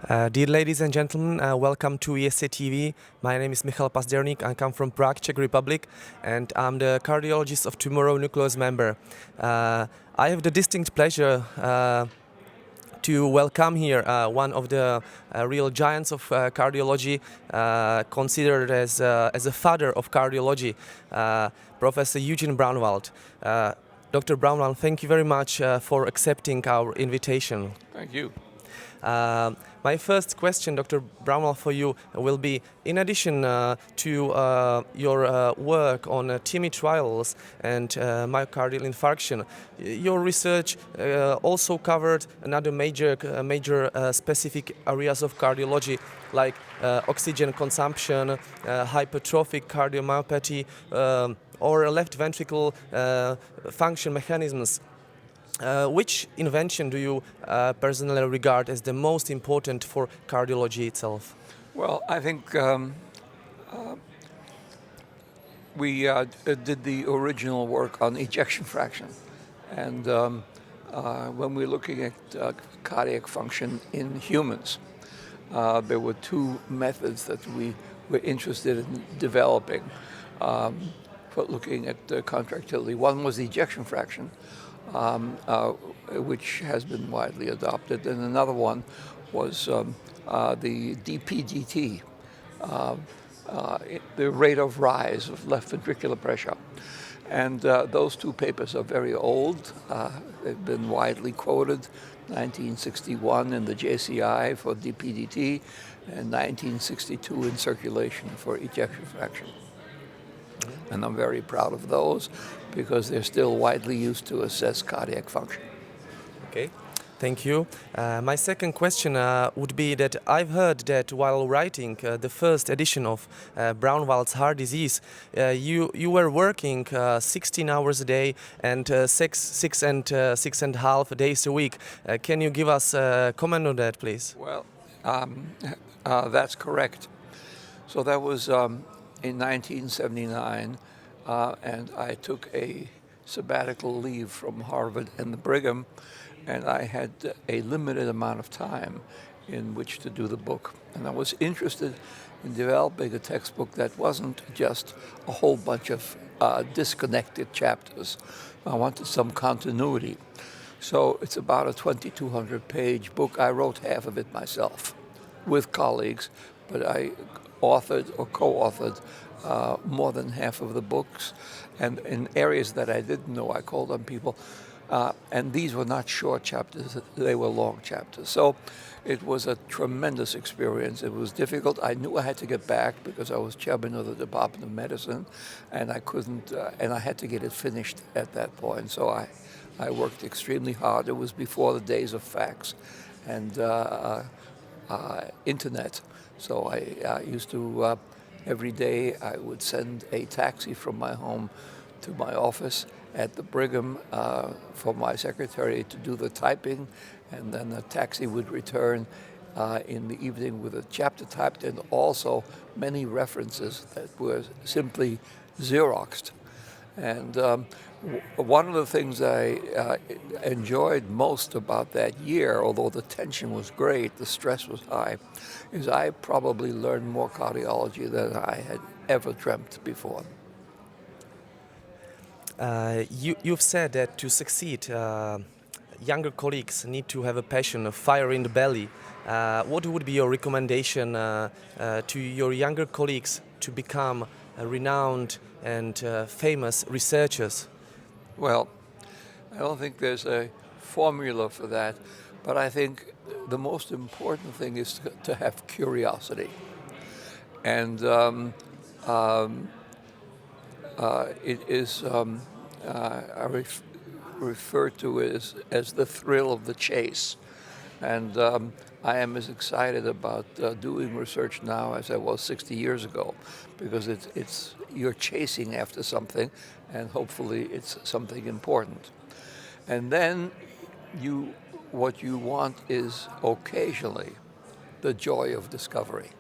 Dear ladies and gentlemen, welcome to ESC TV. My name is Pazdernik. I come from Prague, Czech Republic, and I'm the Cardiologist of Tomorrow Nucleus member. I have the distinct pleasure to welcome here one of the real giants of cardiology, considered as a father of cardiology, Professor Eugene Braunwald. Dr. Braunwald, thank you very much for accepting our invitation. Thank you. My first question, Dr. Braunwald, for you will be, in addition to your work on TIMI trials and myocardial infarction, your research also covered another major specific areas of cardiology, like oxygen consumption, hypertrophic cardiomyopathy, or left ventricle function mechanisms. Which invention do you personally regard as the most important for cardiology itself? Well, I think we did the original work on ejection fraction. And when we're looking at cardiac function in humans, there were two methods that we were interested in developing for looking at contractility. One was the ejection fraction, which has been widely adopted, and another one was the DPDT, the rate of rise of left ventricular pressure. And those two papers are very old. They've been widely quoted, 1961 in the JCI for DPDT, and 1962 in Circulation for ejection fraction. And I'm very proud of those because they're still widely used to assess cardiac function. Okay, thank you. My second question would be that I've heard that while writing the first edition of Braunwald's heart disease, you were working 16 hours a day and six and a half days a week. Can you give us a comment on that, please? Well, that's correct. So that was in 1979, and I took a sabbatical leave from Harvard and the Brigham, and I had a limited amount of time in which to do the book. And I was interested in developing a textbook that wasn't just a whole bunch of disconnected chapters. I wanted some continuity. So it's about a 2,200-page book. I wrote half of it myself with colleagues, but I authored or co-authored more than half of the books. And in areas that I didn't know, I called on people. And these were not short chapters, they were long chapters. So it was a tremendous experience. It was difficult. I knew I had to get back because I was chairman of the Department of Medicine, and I couldn't, and I had to get it finished at that point. So I worked extremely hard. It was before the days of fax and internet. So I used to, every day I would send a taxi from my home to my office at the Brigham for my secretary to do the typing, and then the taxi would return in the evening with a chapter typed and also many references that were simply Xeroxed. And one of the things I enjoyed most about that year, although the tension was great, the stress was high, is I probably learned more cardiology than I had ever dreamt before. You've said that to succeed, younger colleagues need to have a passion, a fire in the belly. What would be your recommendation to your younger colleagues to become renowned and famous researchers? Well, I don't think there's a formula for that, but I think the most important thing is to have curiosity. And it is, I refer to it as the thrill of the chase. And I am as excited about doing research now as I was 60 years ago, because you're chasing after something, and hopefully it's something important. And then what you want is occasionally the joy of discovery.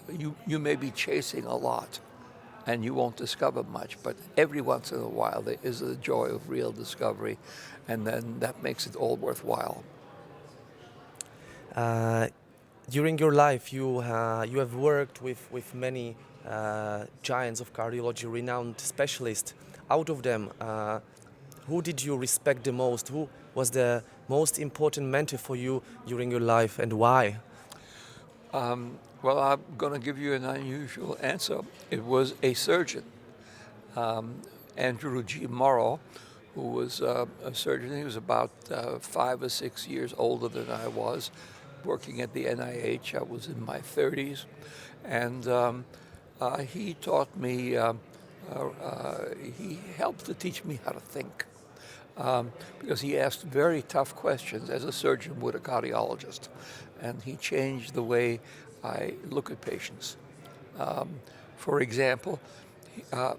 You may be chasing a lot, and you won't discover much, but every once in a while there is a joy of real discovery, and then that makes it all worthwhile. During your life, you have worked with many giants of cardiology, renowned specialists. Out of them, who did you respect the most? Who was the most important mentor for you during your life, and why? Well, I'm going to give you an unusual answer. It was a surgeon, Andrew G. Morrow, who was a surgeon. He was about 5 or 6 years older than I was, working at the NIH. I was in my 30s, and he taught me, he helped to teach me how to think, because he asked very tough questions, as a surgeon would a cardiologist, and he changed the way I look at patients. For example,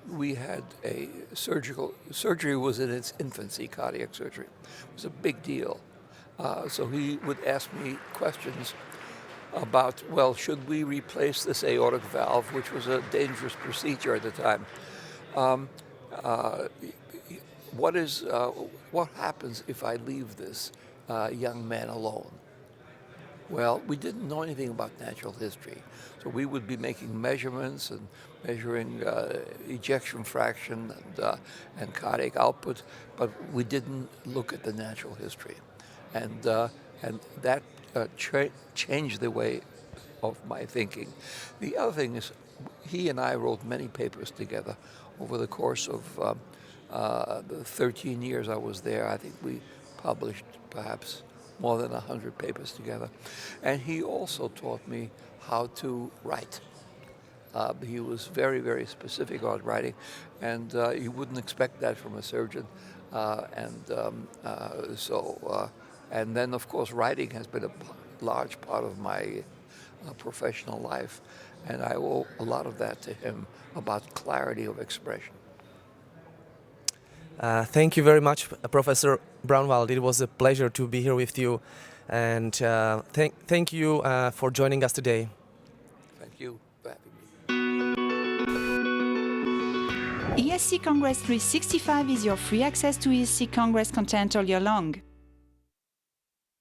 we had a surgery was in its infancy, cardiac surgery. It was a big deal. So he would ask me questions about, well, should we replace this aortic valve, which was a dangerous procedure at the time? What happens if I leave this young man alone? Well, we didn't know anything about natural history, so we would be making measurements and measuring ejection fraction and cardiac output, but we didn't look at the natural history, and that changed the way of my thinking. The other thing is, he and I wrote many papers together over the course of the 13 years I was there. I think we published perhaps more than 100 papers together. And he also taught me how to write. He was very, very specific on writing, and you wouldn't expect that from a surgeon. And then, of course, writing has been a large part of my professional life, and I owe a lot of that to him about clarity of expression. Thank you very much, Professor Braunwald. It was a pleasure to be here with you, and thank you for joining us today. Thank you for having me. ESC Congress 365 is your free access to ESC Congress content all year long.